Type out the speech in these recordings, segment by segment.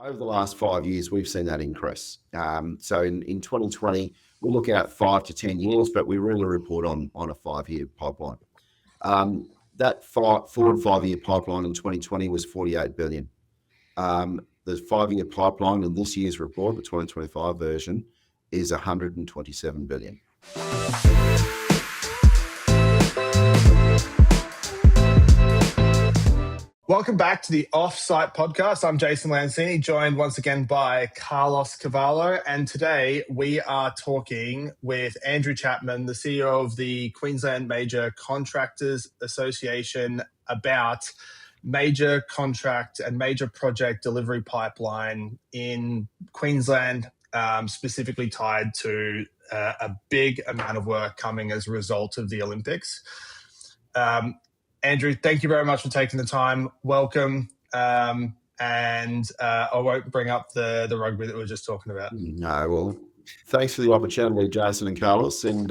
Over the last 5 years, we've seen that increase. So in 2020, we'll look out 5 to 10 years, but we really report on a 5-year pipeline. That 4 to 5 year pipeline in 2020 was 48 billion. The 5-year pipeline in this year's report, the 2025 version, is 127 billion. Welcome back to the Offsite Podcast. I'm Jason Lancini, joined once again by Carlos Cavallo. And today we are talking with Andrew Chapman, the CEO of the Queensland Major Contractors Association, about major contract and major project delivery pipeline in Queensland, specifically tied to a big amount of work coming as a result of the Olympics. Andrew, thank you very much for taking the time. Welcome. And I won't bring up the rugby that we were just talking about. No, well, thanks for the opportunity, Jason and Carlos, and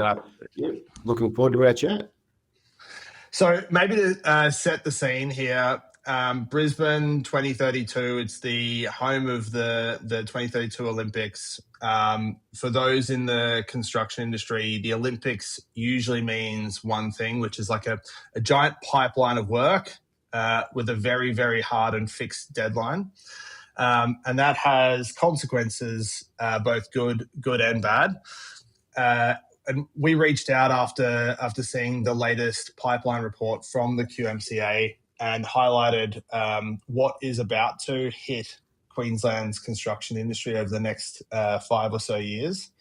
looking forward to our chat. So maybe to set the scene here, Brisbane 2032, it's the home of the 2032 Olympics. For those in the construction industry, the Olympics usually means one thing, which is like a giant pipeline of work with a very, very hard and fixed deadline. And that has consequences, both good and bad. And we reached out after seeing the latest pipeline report from the QMCA and highlighted what is about to hit Queensland's construction industry over the next 5 or so years.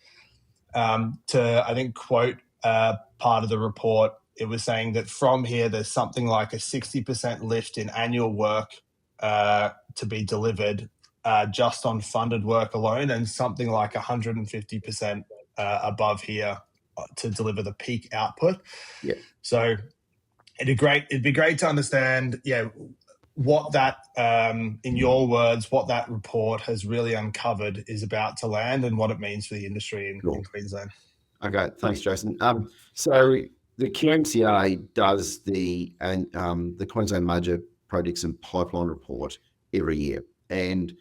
To, I think, quote part of the report, it was saying that from here, there's something like a 60% lift in annual work to be delivered just on funded work alone, and something like 150% above here to deliver the peak output. Yeah. So it'd be great to understand, what that, in your words, what that report has really uncovered is about to land and what it means for the industry in Queensland. Okay, thanks, Jason. So the QMCA does the Queensland Major Projects and Pipeline Report every year, and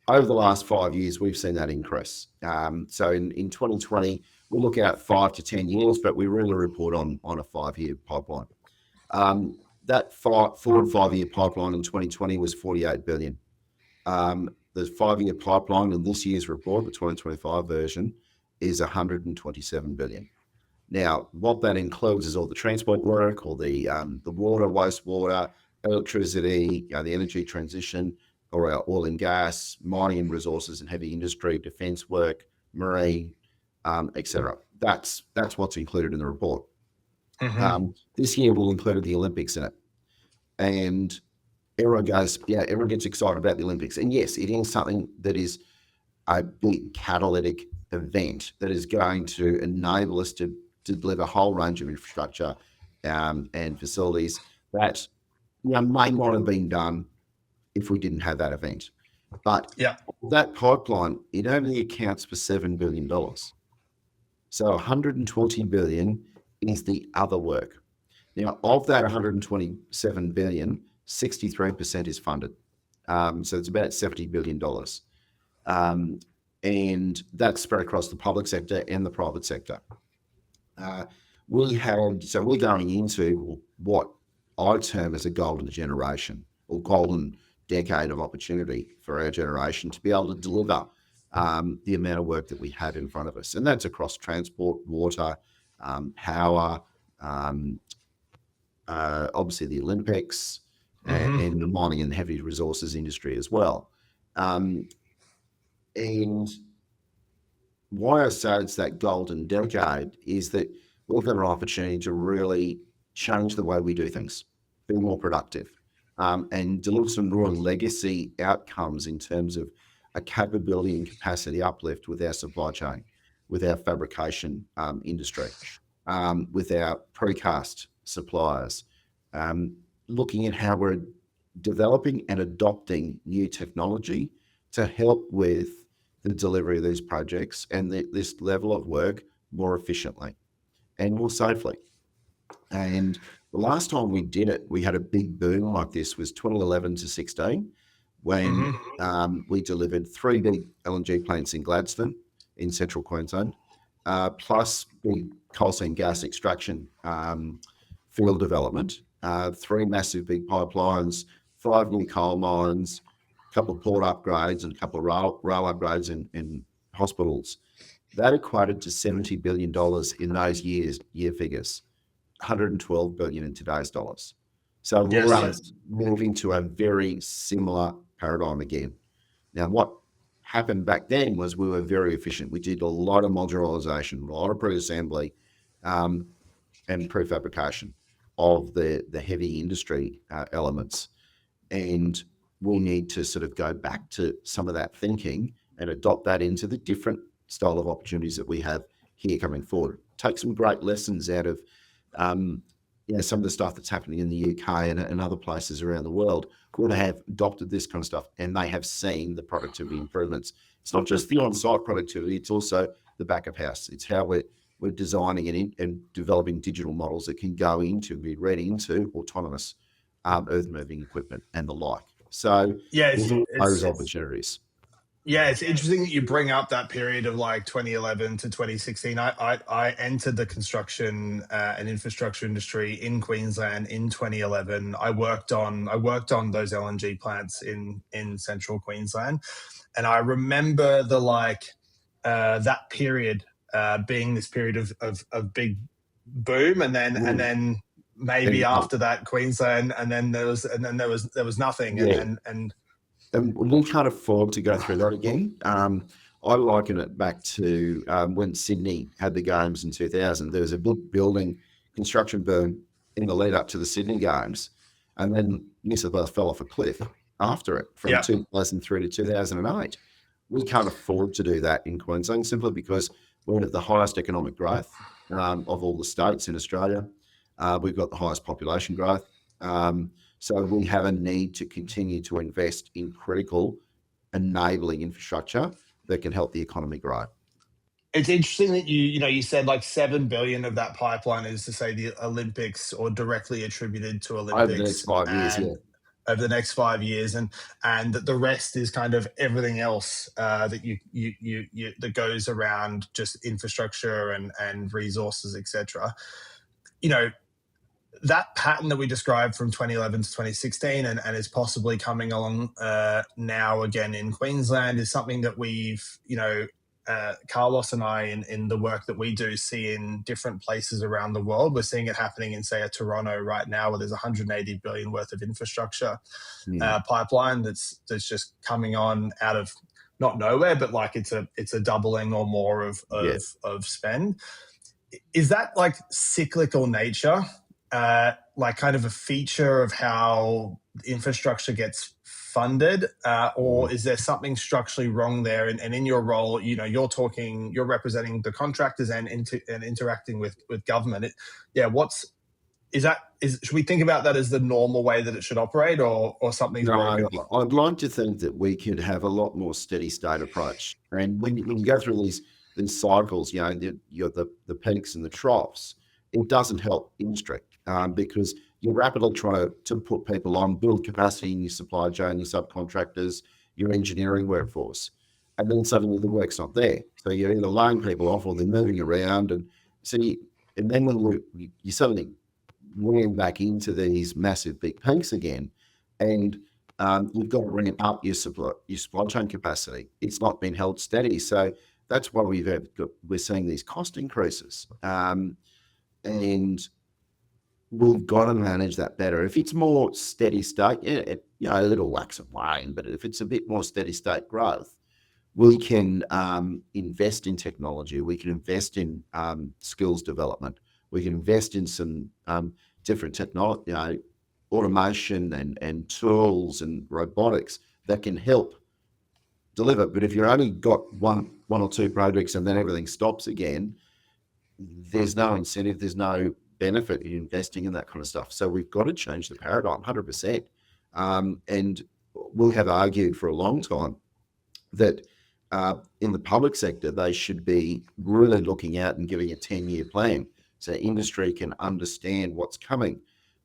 over the last 5 years, we've seen that increase. So in 2020, we'll look out 5 to 10 years, but we really report on a 5-year pipeline. That 4 to 5 year pipeline in 2020 was 48 billion. The 5-year pipeline in this year's report, the 2025 version, is 127 billion. Now, what that includes is all the transport work, all the water, wastewater, electricity, the energy transition, or our oil and gas, mining and resources and heavy industry, defence work, marine, etc. That's what's included in the report. Mm-hmm. This year we'll include the Olympics in it. And everyone gets excited about the Olympics. And yes, it is something that is a big catalytic event that is going to enable us to deliver a whole range of infrastructure and facilities that may not have been done if we didn't have that event. But that pipeline, it only accounts for $7 billion. So 120 billion is the other work. Now, of that 127 billion, 63% is funded. So it's about $70 billion. And that's spread across the public sector and the private sector. We're going into what I term as a golden generation or golden decade of opportunity for our generation to be able to deliver the amount of work that we have in front of us. And that's across transport, water, power, obviously the Olympics, and the mining and heavy resources industry as well. And why I say it's that golden decade is that we've got an opportunity to really change the way we do things, be more productive, and deliver some real legacy outcomes in terms of a capability and capacity uplift with our supply chain, with our fabrication industry, with our precast suppliers, looking at how we're developing and adopting new technology to help with the delivery of these projects and this level of work more efficiently and more safely. And the last time we did it, we had a big boom like this was 2011 to 16. when we delivered 3 big LNG plants in Gladstone in central Queensland, plus big coal seam gas extraction field development, 3 massive big pipelines, 5 new coal mines, a couple of port upgrades and a couple of rail upgrades in hospitals. That equated to $70 billion in those year figures, 112 billion in today's dollars. So we're moving to a very similar paradigm again. Now, what happened back then was we were very efficient. We did a lot of modularisation, a lot of pre-assembly and prefabrication of the heavy industry elements. And we'll need to sort of go back to some of that thinking and adopt that into the different style of opportunities that we have here coming forward. Take some great lessons out of some of the stuff that's happening in the UK and other places around the world could have adopted this kind of stuff, and they have seen the productivity improvements. It's not just the on-site productivity, it's also the back of house. It's how we're designing and developing digital models that can go into, be read into autonomous earth-moving equipment and the like. So there's those opportunities. Yeah, it's interesting that you bring up that period of like 2011 to 2016. I entered the construction and infrastructure industry in Queensland in 2011. I worked on those LNG plants in central Queensland, and I remember that period being this period of big boom, and then maybe after that Queensland, and then there was nothing, and we can't afford to go through that again. I liken it back to when Sydney had the Games in 2000. There was a big building construction boom in the lead up to the Sydney Games, and then New South Wales fell off a cliff after it from 2003 to 2008. We can't afford to do that in Queensland simply because we're at the highest economic growth of all the states in Australia. We've got the highest population growth. So we have a need to continue to invest in critical enabling infrastructure that can help the economy grow. It's interesting that you said like 7 billion of that pipeline is to say the Olympics or directly attributed to Olympics over the next 5 years. Over the next 5 years, and the rest is kind of everything else that you that goes around just infrastructure and resources, etc. That pattern that we described from 2011 to 2016 and is possibly coming along now again in Queensland is something that we've, Carlos and I in the work that we do see in different places around the world. We're seeing it happening in, say, Toronto right now, where there's 180 billion worth of infrastructure pipeline that's just coming on out of not nowhere, but like it's a doubling or more of spend. Is that like cyclical nature? Like kind of a feature of how infrastructure gets funded, or is there something structurally wrong there? And in your role, you're representing the contractors and interacting with government. Should we think about that as the normal way that it should operate, or something? No, I'd like to think that we could have a lot more steady state approach. And when you go through these cycles, you're the peaks and the troughs, it doesn't help industry. Because you're rapidly trying to put people on, build capacity in your supply chain, your subcontractors, your engineering workforce, and then suddenly the work's not there. So you're either laying people off or they're moving around, and then when you suddenly wean back into these massive big peaks again, and you've got to bring up your supply chain capacity. It's not been held steady, so that's why we're seeing these cost increases, and we've got to manage that better. If it's more steady state, a little wax and wane, but if it's a bit more steady state growth, we can invest in technology. We can invest in skills development. We can invest in some different technology, automation and tools and robotics that can help deliver. But if you've only got one or two projects and then everything stops again, there's no incentive, there's no benefit in investing in that kind of stuff. So we've got to change the paradigm 100%. And we have argued for a long time that in the public sector, they should be really looking out and giving a 10-year plan so industry can understand what's coming.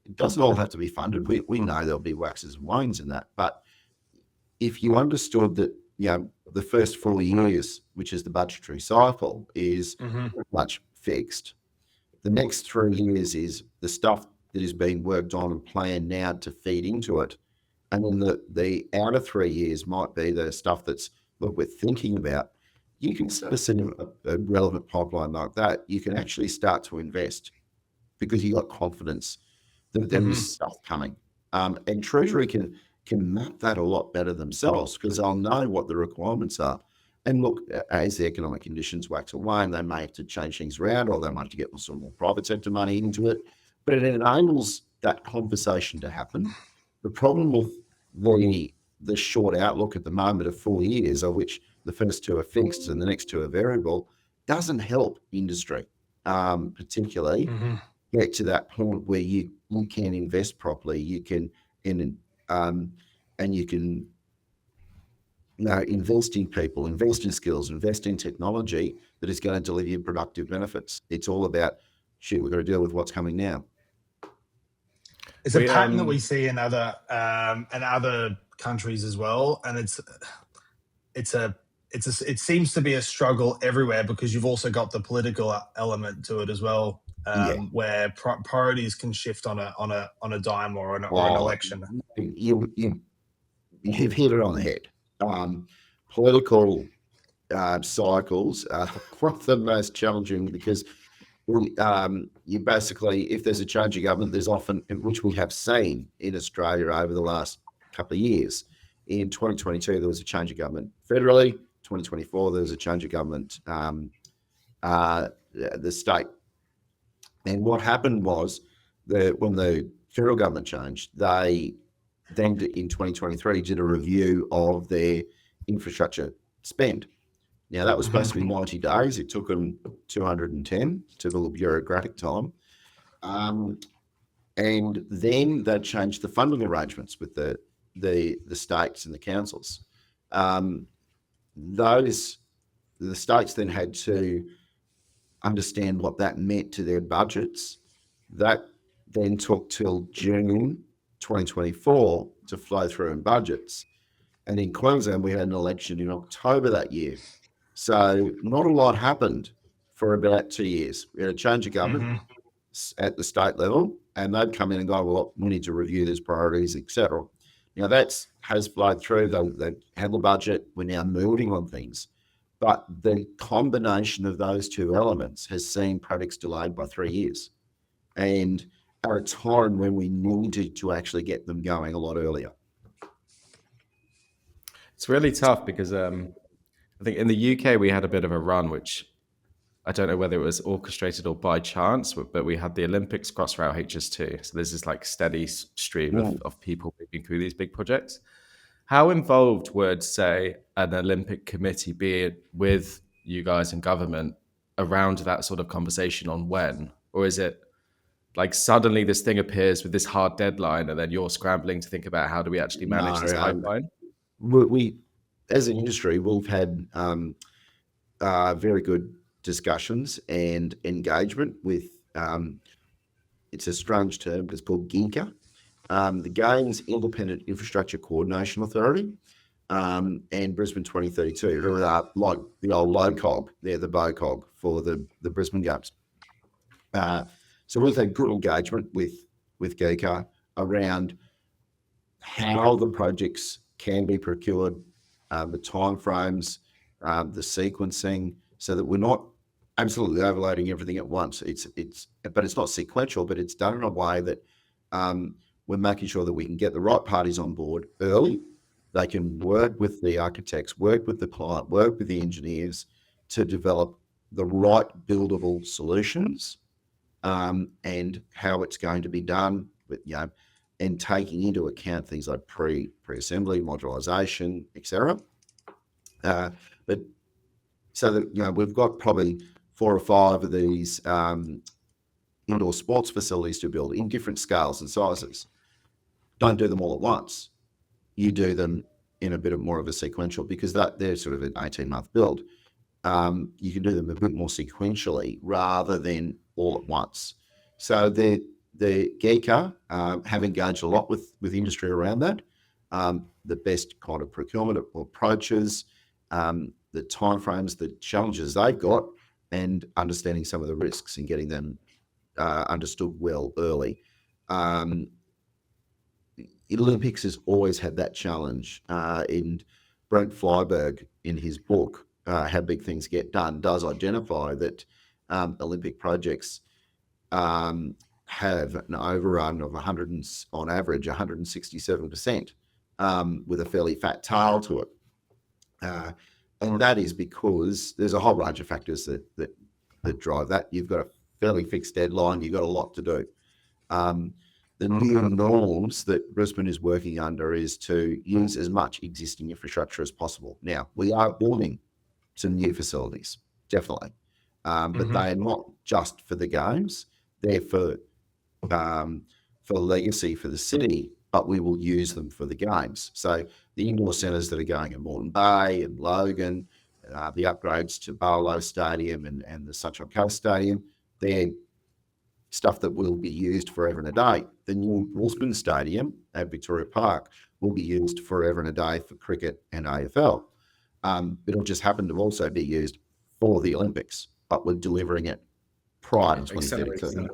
It doesn't all have to be funded. We know there'll be waxes and wanes in that, but if you understood that, the first 4 years, which is the budgetary cycle, is pretty much fixed. The next 3 years is the stuff that is being worked on and planned now to feed into it. And then the outer 3 years might be the stuff that's, look, we're thinking about. You can sort of set a relevant pipeline like that. You can actually start to invest because you got confidence that there is stuff coming. And Treasury can map that a lot better themselves because they'll know what the requirements are. And look, as the economic conditions wax and wane, they may have to change things around, or they might have to get some more private sector money into it. But it enables that conversation to happen. The problem with the short outlook at the moment of 4 years, of which the first 2 are fixed and the next 2 are variable, doesn't help industry, particularly get to that point where you can invest properly. You can and you can invest in people, invest in skills, invest in technology that is going to deliver you productive benefits. It's all about, we've got to deal with what's coming now. It's a pattern that we see in other countries as well, and it seems to be a struggle everywhere because you've also got the political element to it as well, where priorities can shift on a dime or an election. You've hit it on the head. Political cycles are one of the most challenging because you basically, if there's a change of government, there's often, which we have seen in Australia over the last couple of years. In 2022, there was a change of government federally. 2024, there was a change of government the state. And what happened was that when the federal government changed, they then in 2023 did a review of their infrastructure spend. Now, that was supposed to be 90 days. It took them 210, took a little bureaucratic time. And then they changed the funding arrangements with the states and the councils. The states then had to understand what that meant to their budgets. That then took till June 2024 to flow through in budgets. And in Queensland, we had an election in October that year. So not a lot happened for about 2 years. We had a change of government at the state level, and they'd come in and go, well, we need to review these priorities, etc. Now, that has flowed through. They had the budget. We're now moving on things. But the combination of those 2 elements has seen projects delayed by 3 years, and at a time when we needed to actually get them going a lot earlier. It's really tough because I think in the UK we had a bit of a run, which I don't know whether it was orchestrated or by chance, but we had the Olympics Crossrail HS2. So there's this like steady stream of people moving through these big projects. How involved would, say, an Olympic committee be with you guys in government around that sort of conversation on when? Or is it like suddenly this thing appears with this hard deadline and then you're scrambling to think about how do we actually manage this pipeline? We, as an industry, we've had very good discussions and engagement with, it's a strange term, but it's called GINCA, the Games Independent Infrastructure Coordination Authority, and Brisbane 2032, who are like the old LOCOG, they're the BOCOG for the Brisbane Games. So we've had good engagement with GINCA around how the projects can be procured, the timeframes, the sequencing, so that we're not absolutely overloading everything at once. But it's not sequential, but it's done in a way that we're making sure that we can get the right parties on board early. They can work with the architects, work with the client, work with the engineers to develop the right buildable solutions, and how it's going to be done, with, and taking into account things like pre-assembly, modularization, etc. But so that we've got probably 4 or 5 of these indoor sports facilities to build in different scales and sizes. Don't do them all at once. You do them in a bit more of a sequential, because they're sort of an 18-month build. You can do them a bit more sequentially rather than all at once. So the GECA have engaged a lot with industry around that. the best kind of procurement approaches, the timeframes, the challenges they've got, and understanding some of the risks and getting them understood well early. Olympics has always had that challenge. And Brent Flyberg, in his book, How Big Things Get Done, does identify that Olympic projects have an overrun of on average 167%, with a fairly fat tail to it. And that is because there's a whole range of factors that drive that. You've got a fairly fixed deadline. You've got a lot to do. The new norms that Brisbane is working under is to use as much existing infrastructure as possible. Now, we are building some new facilities, definitely, but they are not just for the games. They're for legacy for the city, but we will use them for the games. So the indoor centres that are going at Moreton Bay and Logan, the upgrades to Barlow Stadium and the Sunshine Coast Stadium, they're stuff that will be used forever and a day. The new Brisbane Stadium at Victoria Park will be used forever and a day for cricket and AFL. It'll just happen to also be used for the Olympics, but we're delivering it prior to 2032.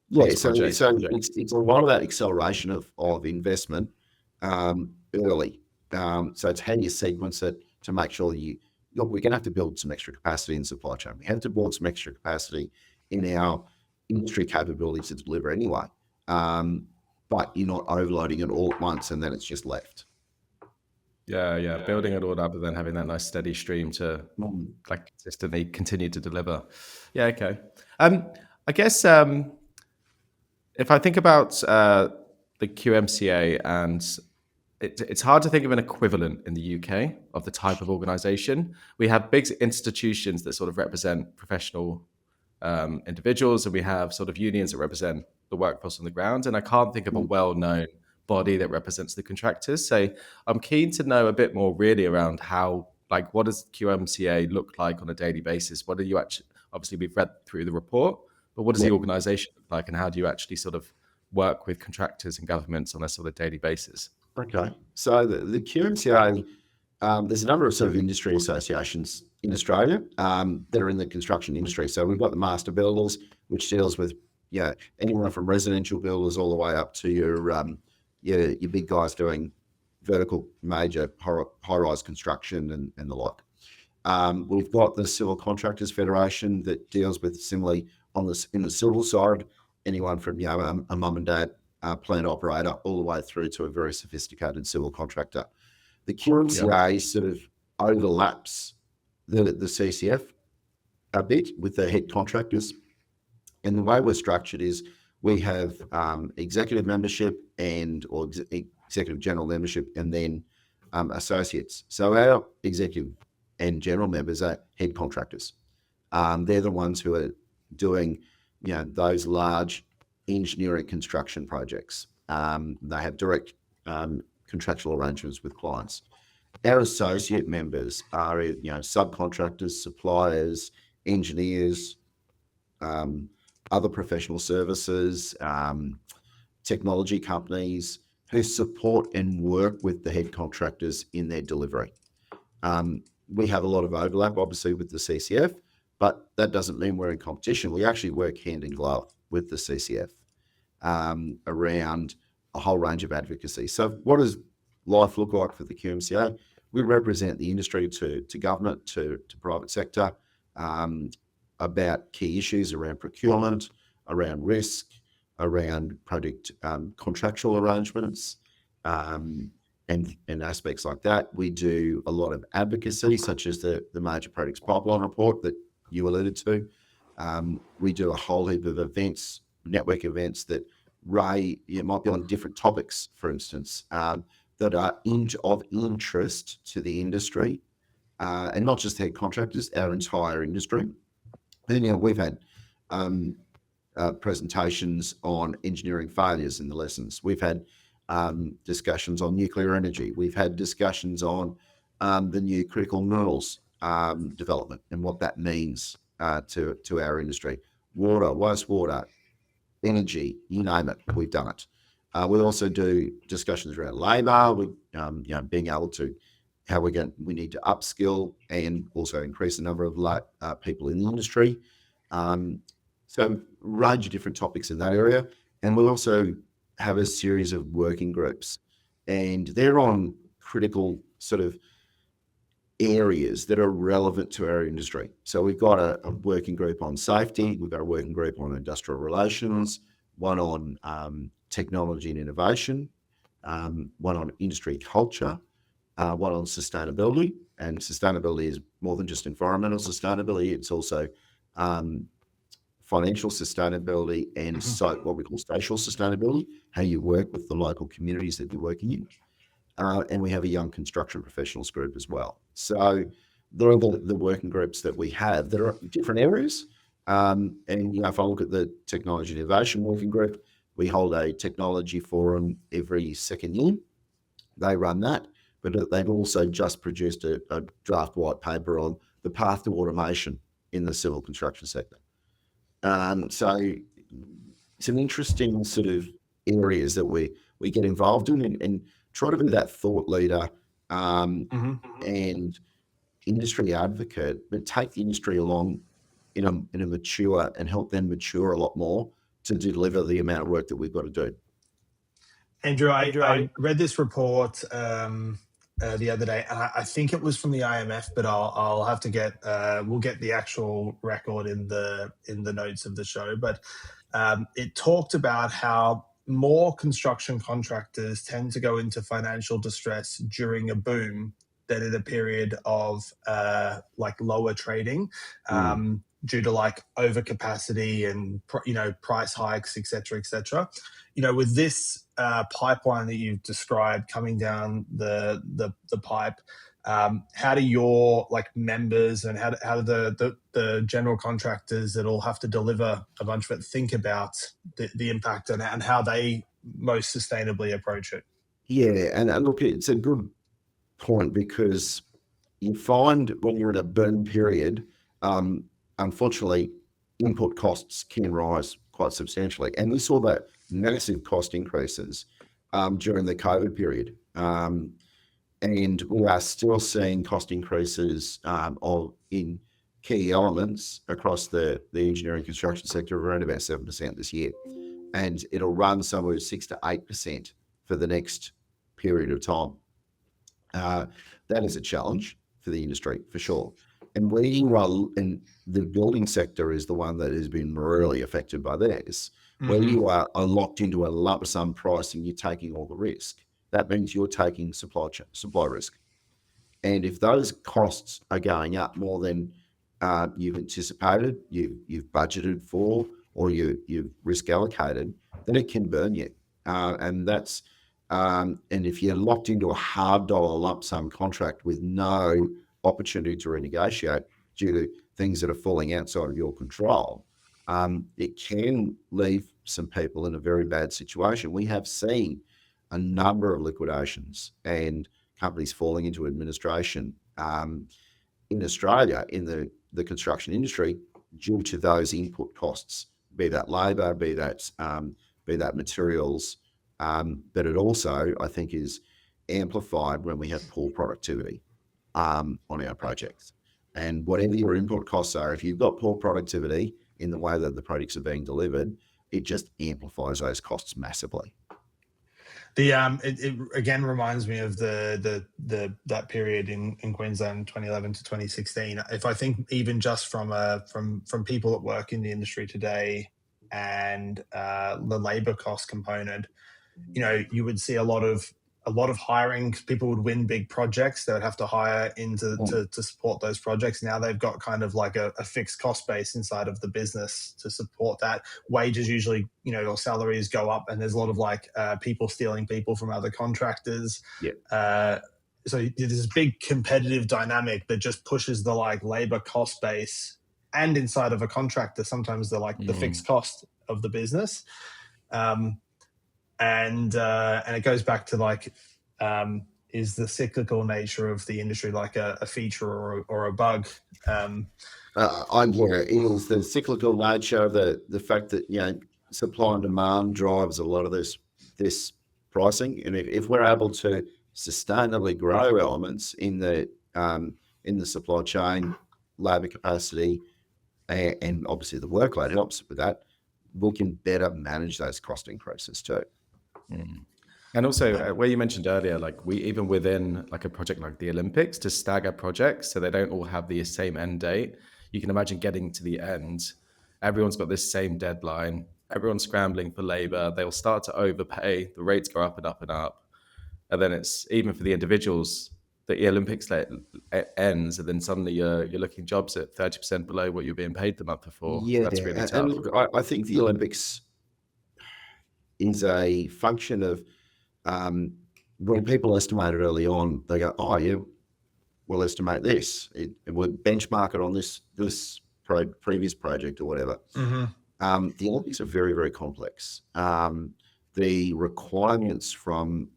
Yeah, so it's a lot of that acceleration of investment early. So it's how you sequence it to make sure that we're going to have to build some extra capacity in supply chain. We have to build some extra capacity in our industry capability to deliver anyway. But you're not overloading it all at once and then it's just left. Yeah. Building it all up and then having that nice steady stream to like consistently continue to deliver. Yeah, okay. I guess if I think about the QMCA, and it's hard to think of an equivalent in the UK of the type of organisation. We have big institutions that sort of represent professional individuals, and we have sort of unions that represent the workforce on the ground. And I can't think of a well-known body that represents the contractors. So I'm keen to know a bit more really around how, like, what does QMCA look like on a daily basis? What do you actually, obviously we've read through the report, but what does the organisation look like, and how do you actually sort of work with contractors and governments on a sort of daily basis? Okay, so the QMCA, there's a number of sort of industry associations in Australia that are in the construction industry. So we've got the master builders, which deals with anyone from residential builders all the way up to your big guys doing vertical major high-rise construction and the like. We've got the Civil Contractors Federation that deals with similarly in the civil side, anyone from a mum and dad plant operator all the way through to a very sophisticated civil contractor. The QMCA sort of overlaps the CCF a bit with the head contractors. And the way we're structured is we have executive membership or executive general membership, and then associates. So our executive and general members are head contractors. They're the ones who are doing those large engineering construction projects. They have direct contractual arrangements with clients. Our associate members are subcontractors, suppliers, engineers, other professional services, technology companies who support and work with the head contractors in their delivery. We have a lot of overlap, obviously, with the CCF, but that doesn't mean we're in competition. We actually work hand in glove with the CCF around a whole range of advocacy. So what does life look like for the QMCA? We represent the industry to government, to private sector, about key issues around procurement, around risk, around project contractual arrangements, and aspects like that. We do a lot of advocacy, such as the Major Projects Pipeline Report that you alluded to. We do a whole heap of events, network events that might be on different topics, for instance, that are of interest to the industry, and not just head contractors, our entire industry. And we've had presentations on engineering failures in the lessons. We've had discussions on nuclear energy. We've had discussions on the new critical minerals development and what that means to our industry. Water, wastewater, energy, you name it, we've done it. We also do discussions around labour, being able to how we need to upskill and also increase the number of people in the industry. So a range of different topics in that area. And we'll also have a series of working groups, and they're on critical sort of areas that are relevant to our industry. So we've got a working group on safety, we've got a working group on industrial relations, one on technology and innovation, one on industry culture, one on sustainability. And sustainability is more than just environmental sustainability, it's also financial sustainability and what we call social sustainability, how you work with the local communities that you're working in. And we have a young construction professionals group as well. So they're all the working groups that we have that are different areas. And if I look at the technology and innovation working group, we hold a technology forum every second year. They run that, but they've also just produced a draft white paper on the path to automation in the civil construction sector. So some interesting sort of areas that we get involved in and try to be that thought leader and industry advocate, but take the industry along in a mature and help them mature a lot more to deliver the amount of work that we've got to do. Andrew, I read this report the other day, and I think it was from the IMF, but I'll have to get we'll get the actual record in the notes of the show. But it talked about how more construction contractors tend to go into financial distress during a boom than in a period of like lower trading, due to like overcapacity and price hikes, etc., etc. With this pipeline that you've described coming down the pipe, how do your members and how do the general contractors that all have to deliver a bunch of it think about the impact and how they most sustainably approach it? Yeah, and look, it's a good point because you find when you're in a boom period, unfortunately, input costs can rise quite substantially. And we saw that massive cost increases during the COVID period. And we are still seeing cost increases in key elements across the engineering construction sector of around about 7% this year. And it'll run somewhere 6 to 8% for the next period of time. That is a challenge for the industry, for sure. And the building sector is the one that has been really affected by this. When you are locked into a lump sum pricing, you're taking all the risk. That means you're taking supply risk. And if those costs are going up more than you've anticipated, you've budgeted for, or you've risk allocated, then it can burn you. And if you're locked into a hard dollar lump sum contract with no opportunity to renegotiate due to things that are falling outside of your control, it can leave some people in a very bad situation. We have seen a number of liquidations and companies falling into administration in Australia in the construction industry due to those input costs, be that labour, be that materials, but it also, I think, is amplified when we have poor productivity on our projects. And whatever your input costs are, if you've got poor productivity in the way that the projects are being delivered, it just amplifies those costs massively. It again reminds me of that period in Queensland, 2011 to 2016. If I think even just from people that work in the industry today and the labour cost component, you would see a lot of hiring. People would win big projects. They would have to hire to support those projects. Now they've got kind of like a fixed cost base inside of the business to support that. Wages usually, or salaries go up, and there's a lot of people stealing people from other contractors. Yeah. So there's this big competitive dynamic that just pushes the labor cost base, and inside of a contractor, sometimes the fixed cost of the business. And it goes back to is the cyclical nature of the industry like a feature or a bug? I'm aware it is the cyclical nature of the fact that supply and demand drives a lot of this this pricing, and if we're able to sustainably grow elements in the supply chain, labour capacity, and obviously the workload helps with that, we can better manage those cost increases too. And also, where you mentioned earlier, like we even within like a project like the Olympics, to stagger projects so they don't all have the same end date. You can imagine getting to the end, everyone's got this same deadline, everyone's scrambling for labour, they'll start to overpay, the rates go up and up and up. And then it's even for the individuals, the Olympics ends, and then suddenly you're looking jobs at 30% below what you're being paid the month before. Yeah, That's really tough. and look, I think the Olympics is a function of when people estimate it early on, they go, "Oh yeah, we'll estimate this. We'll benchmark it on this previous project or whatever." The Olympics are very, very complex. The requirements from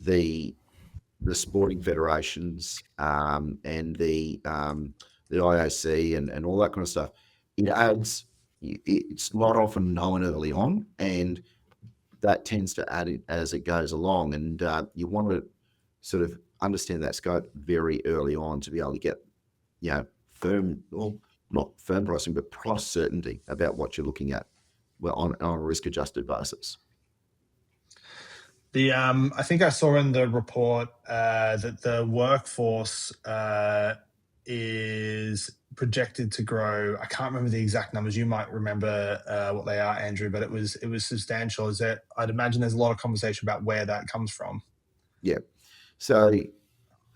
the sporting federations and the IOC and all that kind of stuff, it's not often known early on, and that tends to add it as it goes along. And you want to sort of understand that scope very early on to be able to get, firm, or not firm pricing, but price certainty about what you're looking at, well, on a risk-adjusted basis. I think I saw in the report that the workforce is projected to grow. I can't remember the exact numbers. You might remember what they are, Andrew, but it was substantial. I'd imagine there's a lot of conversation about where that comes from. Yeah. So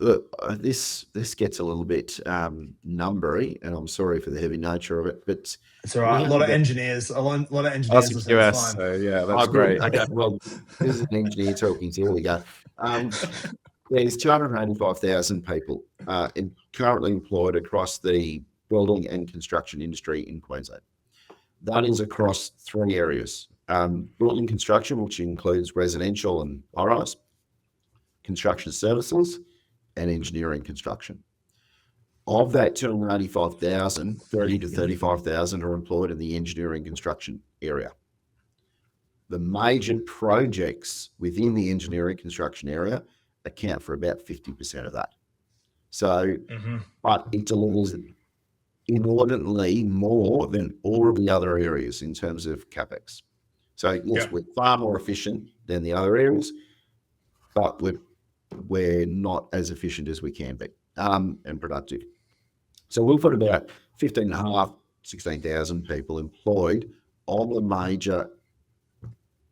look, this gets a little bit numbery, and I'm sorry for the heavy nature of it, but it's all right. A lot of engineers. US, so yeah, that's great. Okay, well, this is an engineer talking, so here we go. There's 285,000 people currently employed across the building and construction industry in Queensland. That is across three areas: building construction, which includes residential and high-rise, construction services, and engineering construction. Of that 285,000, 30 to 35,000 are employed in the engineering construction area. The major projects within the engineering construction area account for about 50% of that. So, but it delivers inordinately more than all of the other areas in terms of CapEx. So yes, we're far more efficient than the other areas, but we're not as efficient as we can be and productive. So we've got about 16,000 people employed on the major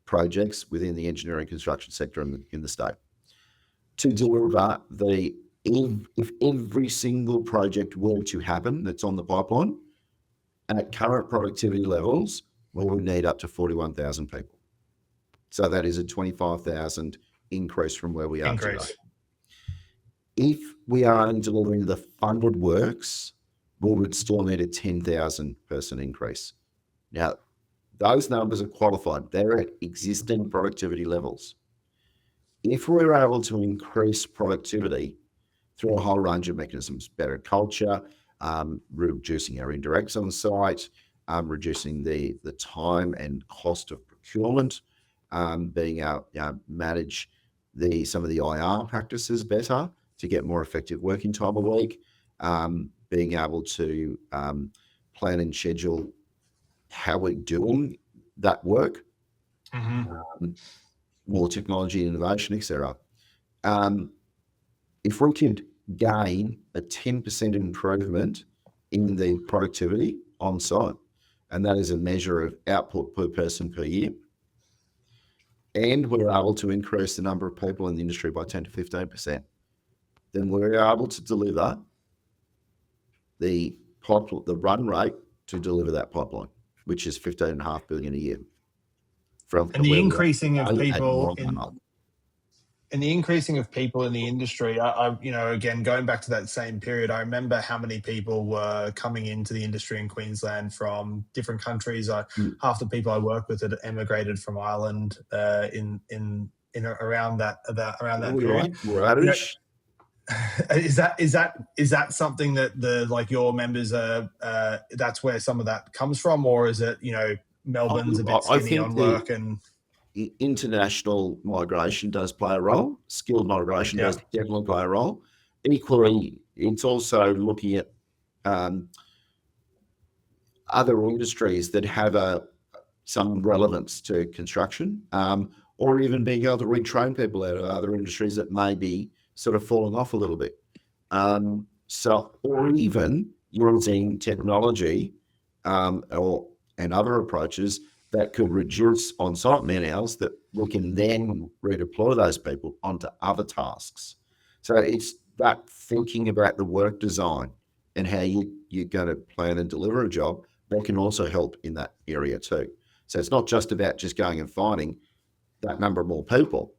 projects within the engineering construction sector in the state. To deliver if every single project were to happen that's on the pipeline, at current productivity levels, well, we need up to 41,000 people. So that is a 25,000 increase from where we are today. If we are delivering the funded works, we would still need a 10,000 person increase. Now, those numbers are qualified. They're at existing productivity levels. If we're able to increase productivity through a whole range of mechanisms, better culture, reducing our indirects on site, reducing the time and cost of procurement, being able to manage some of the IR practices better to get more effective working time a week, being able to plan and schedule how we're doing that work, more technology, innovation, etc. If we could gain a 10% improvement in the productivity on site, and that is a measure of output per person per year, and we're able to increase the number of people in the industry by 10 to 15%, then we're able to deliver the run rate to deliver that pipeline, which is $15.5 billion a year. And the increasing of people in the industry, again, going back to that same period, I remember how many people were coming into the industry in Queensland from different countries. Half the people I work with had emigrated from Ireland in around that period. Radish. Is that something that your members are? That's where some of that comes from, or is it Melbourne's a bit skinny on work and? international migration does play a role. Skilled migration Yeah. does definitely play a role. Equally, it's also looking at other industries that have some relevance to construction, or even being able to retrain people out of other industries that may be sort of falling off a little bit. Or even using technology and other approaches that could reduce on-site man-hours that we can then redeploy those people onto other tasks. So it's that thinking about the work design and how you're going to plan and deliver a job that can also help in that area too. So it's not just about just going and finding that number of more people.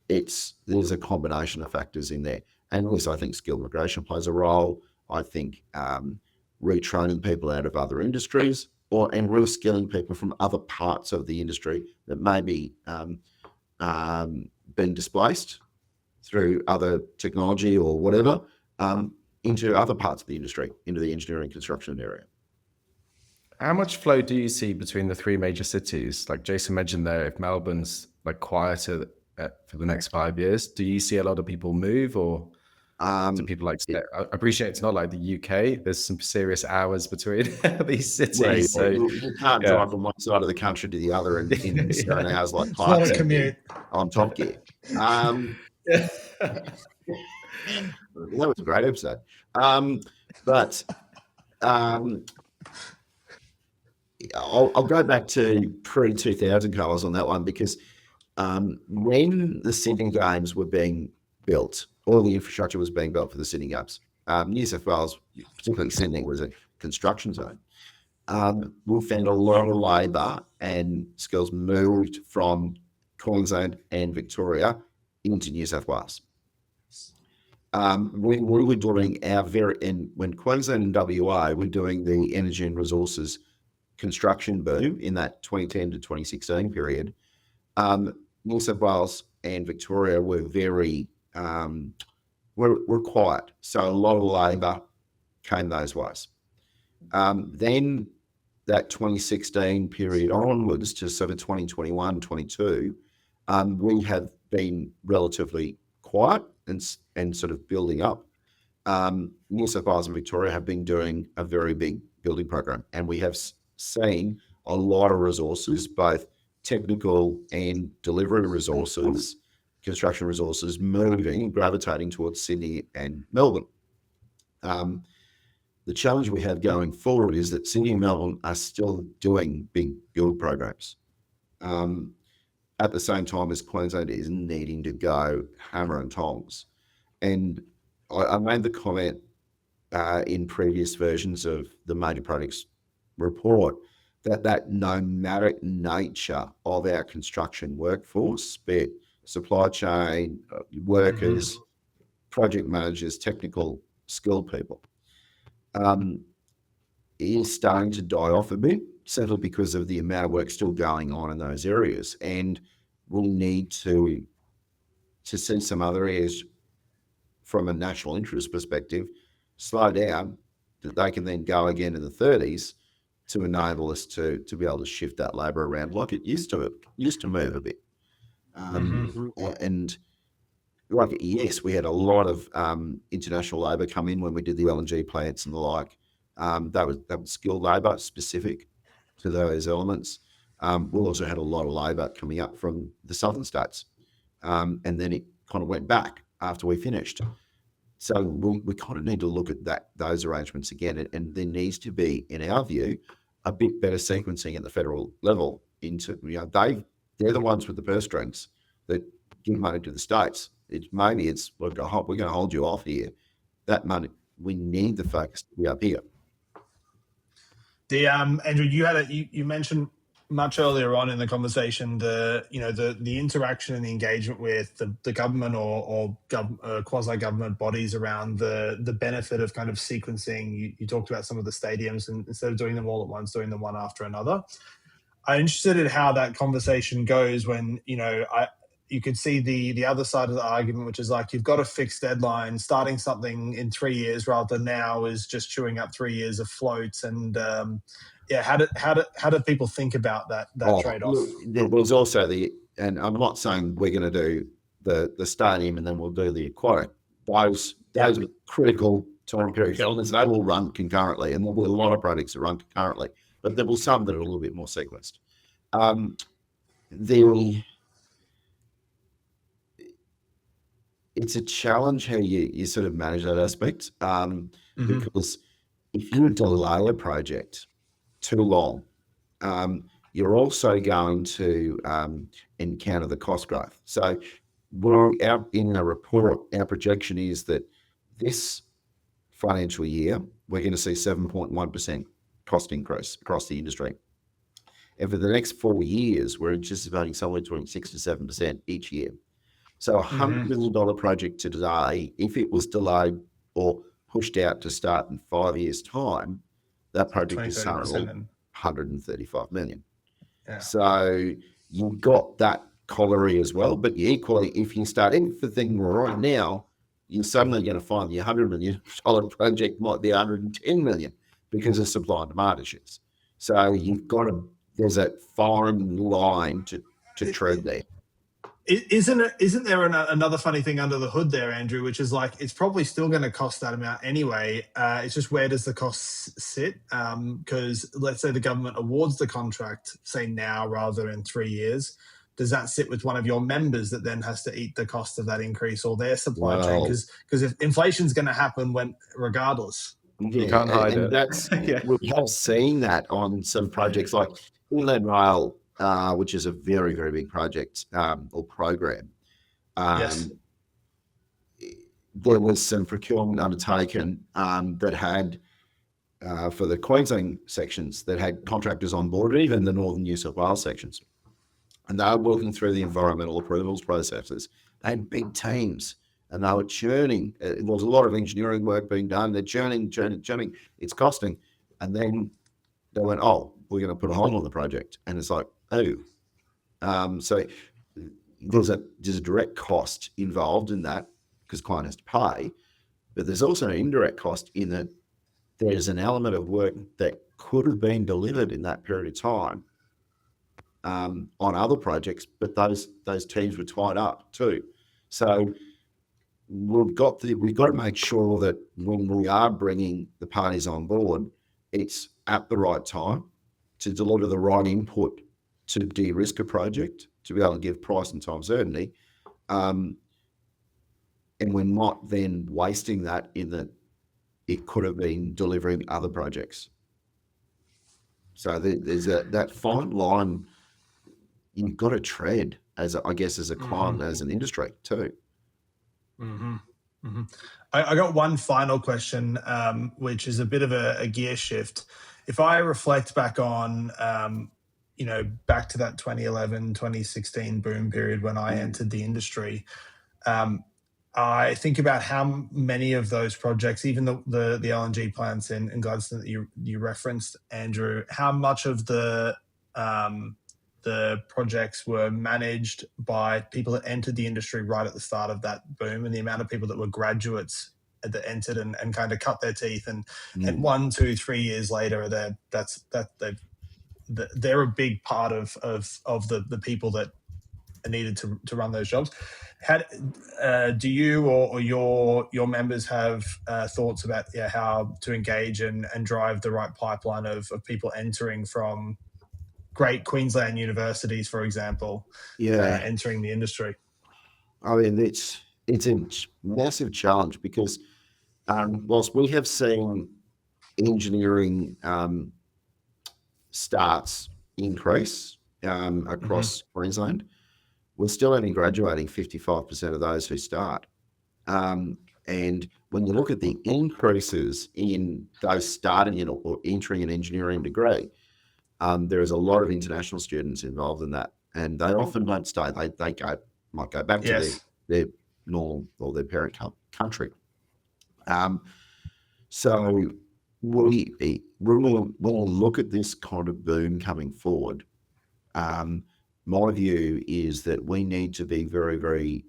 There's a combination of factors in there. And also I think skilled migration plays a role. I think retraining people out of other industries and reskilling people from other parts of the industry that may be been displaced through other technology or whatever into other parts of the industry, into the engineering construction area. How much flow do you see between the three major cities? Like Jason mentioned there, if Melbourne's like quieter for the next 5 years, do you see a lot of people move, or do people like stay? I appreciate it's not like the UK. There's some serious hours between these cities. So you can't drive from one side of the country to the other in 7 hours like Clark commute on Top Gear. That was a great episode. I'll go back to pre-2000 colours on that one, because when the Sydney Games were being built, all the infrastructure was being built for the Sydney Games. New South Wales, particularly Sydney, was a construction zone. We found a lot of labour and skills moved from Queensland and Victoria into New South Wales. We were doing when Queensland and WA were doing the energy and resources construction boom in that 2010 to 2016 period, New South Wales and Victoria were very were quiet. So a lot of labour came those ways. Then that 2016 period onwards to sort of 2021, 22, we have been relatively quiet and sort of building up. New South Wales and Victoria have been doing a very big building program, and we have seen a lot of resources, both technical and delivery resources, construction resources, gravitating towards Sydney and Melbourne. The challenge we have going forward is that Sydney and Melbourne are still doing big build programs at the same time as Queensland is needing to go hammer and tongs. And I made the comment in previous versions of the Major Projects report that nomadic nature of our construction workforce, be it supply chain, workers, project managers, technical skilled people, is starting to die off a bit, simply because of the amount of work still going on in those areas. And we'll need to see some other areas from a national interest perspective slow down, that they can then go again in the 30s to enable us to be able to shift that labour around like it used to move a bit. And like, yes, we had a lot of international labour come in when we did the LNG plants and the like. That was skilled labour specific to those elements. We also had a lot of labour coming up from the southern states, and then it kind of went back after we finished. So we kind of need to look at those arrangements again, and there needs to be, in our view, a bit better sequencing at the federal level. They're the ones with the purse strings that give money to the states. We're going to hold you off here. That money, we need the focus to be up here. Andrew, you mentioned much earlier on in the conversation the interaction and the engagement with the government or quasi government bodies around the benefit of kind of sequencing. You talked about some of the stadiums, and instead of doing them all at once, doing them one after another. I'm interested in how that conversation goes when you could see the other side of the argument, which is like, you've got a fixed deadline. Starting something in 3 years rather than now is just chewing up 3 years of floats. And how do people think about that trade-off? Look, there was also and I'm not saying we're going to do the stadium and then we'll do the aquatic. Those are critical time period elements. They will run concurrently, and there will be a lot of projects that run concurrently, but there will some that are a little bit more sequenced. It's a challenge how you sort of manage that aspect, because if you delay a project too long, you're also going to encounter the cost growth. So in the report, our projection is that this financial year, we're going to see 7.1% cost increase across the industry. And for the next 4 years, we're anticipating somewhere between 6 to 7% each year. So $100 million project today, if it was delayed or pushed out to start in 5 years' time, that project is currently $135 million. Yeah. So you've got that corollary as well, but equally, if you start anything right now, you're suddenly going to find the $100 million project might be $110 million because of supply and demand issues. So there's a fine line to tread there. Isn't there another funny thing under the hood there, Andrew, which is like it's probably still going to cost that amount anyway. It's just where does the cost sit? Because let's say the government awards the contract, say now rather than 3 years. Does that sit with one of your members that then has to eat the cost of that increase or their supply chain? Because if inflation's going to happen regardless. You can't hide it. That's, we have seen that on some projects like Queensland Rail, which is a very, very big project or program. Yes. There was some procurement undertaken that had, for the Queensland sections, that had contractors on board, even the Northern New South Wales sections. And they were working through the environmental approvals processes. They had big teams and they were churning. There was a lot of engineering work being done. They're churning. It's costing. And then they went, oh, we're going to put a hold on the project. And it's like, oh. So there's a direct cost involved in that because client has to pay. But there's also an indirect cost in that there's an element of work that could have been delivered in that period of time on other projects, but those teams were tied up too. So we've got to make sure that when we are bringing the parties on board, it's at the right time to deliver the right input to de-risk a project, to be able to give price and time certainty, and we're not then wasting that in that it could have been delivering other projects. So there's that fine line you've got to tread as a client, as an industry too. I got one final question, which is a bit of a gear shift. If I reflect back on, back to that 2011, 2016 boom period when I entered the industry, I think about how many of those projects, even the LNG plants in Gladstone that you referenced, Andrew, how much of the projects were managed by people that entered the industry right at the start of that boom, and the amount of people that were graduates that entered and kind of cut their teeth, and 1, 2, 3 years later, they're a big part of the people that are needed to run those jobs. How do you or your members have thoughts about how to engage and drive the right pipeline of people entering from great Queensland universities, for example, entering the industry? I mean, it's a massive challenge because whilst we have seen engineering starts increase across Queensland, we're still only graduating 55% of those who start. And when you look at the increases in those starting in or entering an engineering degree, there is a lot of international students involved in that, and they often don't stay. They might go back to their normal or their parent country. So when we look at this kind of boom coming forward, my view is that we need to be very, very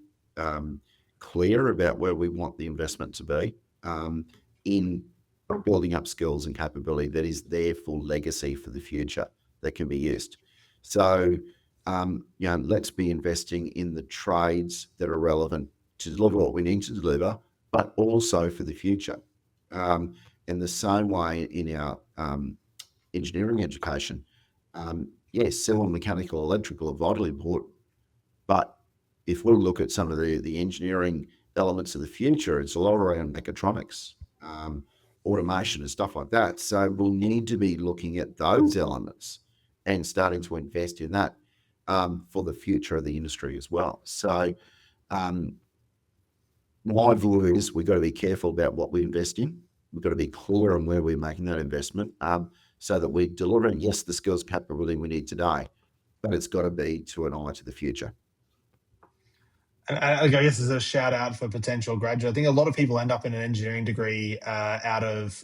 clear about where we want the investment to be in building up skills and capability that is there for legacy for the future that can be used. So, let's be investing in the trades that are relevant to deliver what we need to deliver, but also for the future. In the same way in our engineering education, yes, civil, mechanical, electrical are vitally important, but if we look at some of the engineering elements of the future, it's a lot around mechatronics, automation and stuff like that. So we'll need to be looking at those elements and starting to invest in that for the future of the industry as well. So my view is we've got to be careful about what we invest in. We've got to be clear on where we're making that investment so that we're delivering, yes, the skills capability we need today, but it's got to be to an eye to the future. And I guess as a shout out for potential graduate, I think a lot of people end up in an engineering degree out of,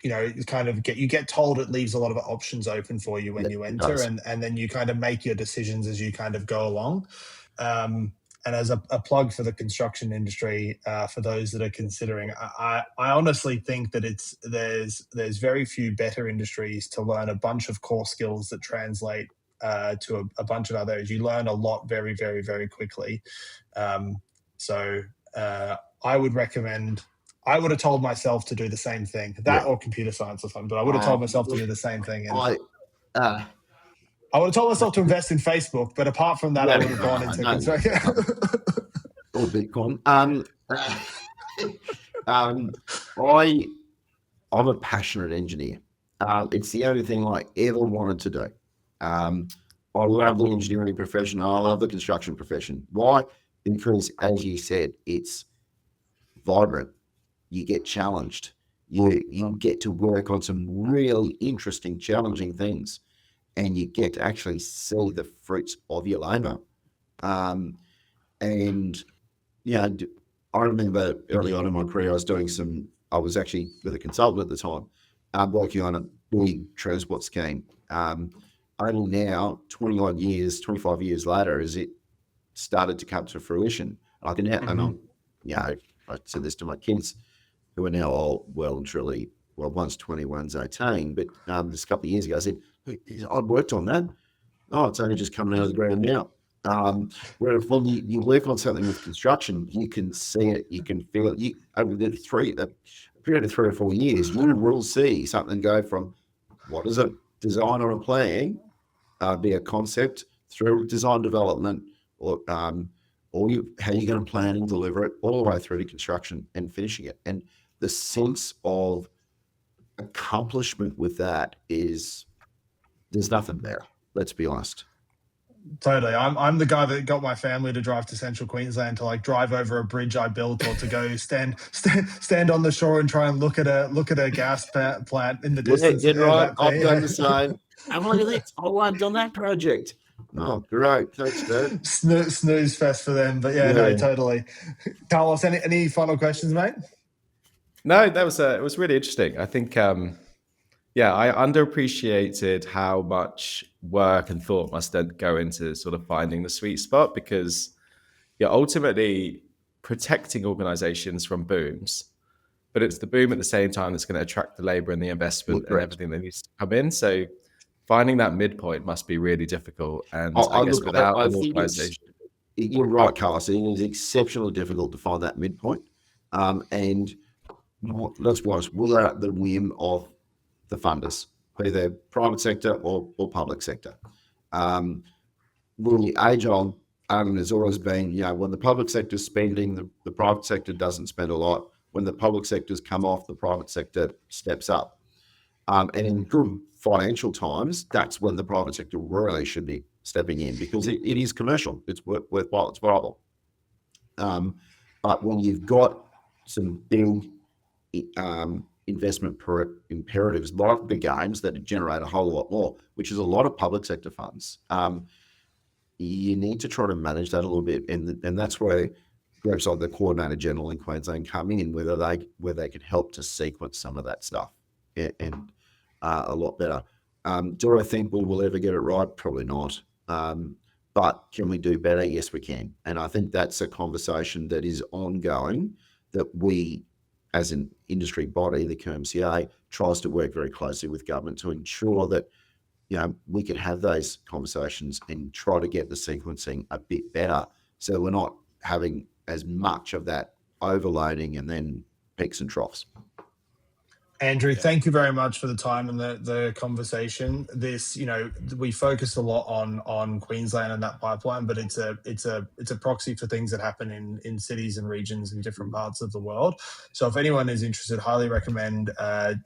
you get told it leaves a lot of options open for you when you enter, and then you kind of make your decisions as you kind of go along. And as a plug for the construction industry, for those that are considering, I honestly think that there's very few better industries to learn a bunch of core skills that translate to a bunch of other areas. You learn a lot very, very, very quickly. So I would recommend. I would have told myself to do the same thing, or computer science or something. But I would have told myself to do the same thing. And I would have told myself to invest in Facebook, but apart from that, I would have gone into construction. Or Bitcoin. I'm a passionate engineer. It's the only thing I ever wanted to do. I love the engineering profession. I love the construction profession. Why? Because, as you said, it's vibrant. You get challenged. You get to work on some really interesting, challenging things, and you get to actually see the fruits of your labour. I remember early on in my career, I was actually with a consultant at the time, working on a big transport scheme. Only now, 25 years later, as it started to come to fruition. I can now, I said this to my kids, who are now all well and truly, one's 20, one's 18, but just a couple of years ago, I said, I'd worked on that. Oh, it's only just coming out of the ground now. Whereas when you work on something with construction, you can see it, you can feel it. Over the period of 3 or 4 years, you will see something go from what is a design or a plan, be a concept, through design development, or how you're going to plan and deliver it, all the way through to construction and finishing it. And the sense of accomplishment with that there's nothing there. Let's be honest. Totally. I'm the guy that got my family to drive to central Queensland to drive over a bridge I built, or to go stand on the shore and try and look at a gas plant in the distance. Yeah, right. I've done the same. I'm like, I've done that project. Oh, great. Thanks, Dad. Snooze fest for them. But no, totally. Carlos, any final questions, mate? No, it was really interesting. I think I underappreciated how much work and thought must then go into sort of finding the sweet spot, because you're ultimately protecting organizations from booms, but it's the boom at the same time that's going to attract the labor and the investment and everything that needs to come in. So finding that midpoint must be really difficult. And I guess without an organization. You're right, Carlos. It is exceptionally difficult to find that midpoint. And let's watch, will that at the whim of the funders, either private sector or public sector. The age-old argument has always been, when the public sector is spending, the private sector doesn't spend a lot. When the public sector's come off, the private sector steps up. And in good financial times, that's when the private sector really should be stepping in, because it is commercial. It's worthwhile. It's viable. But when you've got some big investment imperatives, like the games that generate a whole lot more, which is a lot of public sector funds, you need to try to manage that a little bit, and that's where groups like the Coordinator General in Queensland come in, where they can help to sequence some of that stuff and a lot better. Do I think we'll ever get it right? Probably not. But can we do better? Yes, we can. And I think that's a conversation that is ongoing, that we as an industry body, the QMCA tries to work very closely with government to ensure that we can have those conversations and try to get the sequencing a bit better, so we're not having as much of that overloading and then peaks and troughs. Andrew, thank you very much for the time and the conversation. This, we focus a lot on Queensland and that pipeline, but it's a proxy for things that happen in cities and regions in different parts of the world. So if anyone is interested, highly recommend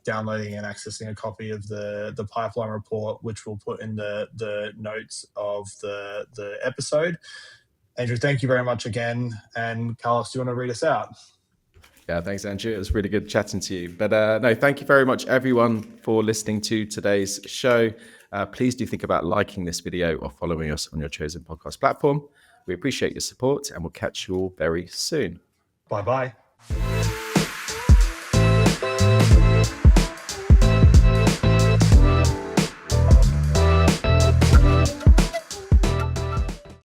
downloading and accessing a copy of the pipeline report, which we'll put in the notes of the episode. Andrew, thank you very much again. And Carlos, do you want to read us out? Yeah, thanks, Andrew. It was really good chatting to you. But no, thank you very much, everyone, for listening to today's show. Please do think about liking this video or following us on your chosen podcast platform. We appreciate your support, and we'll catch you all very soon. Bye-bye.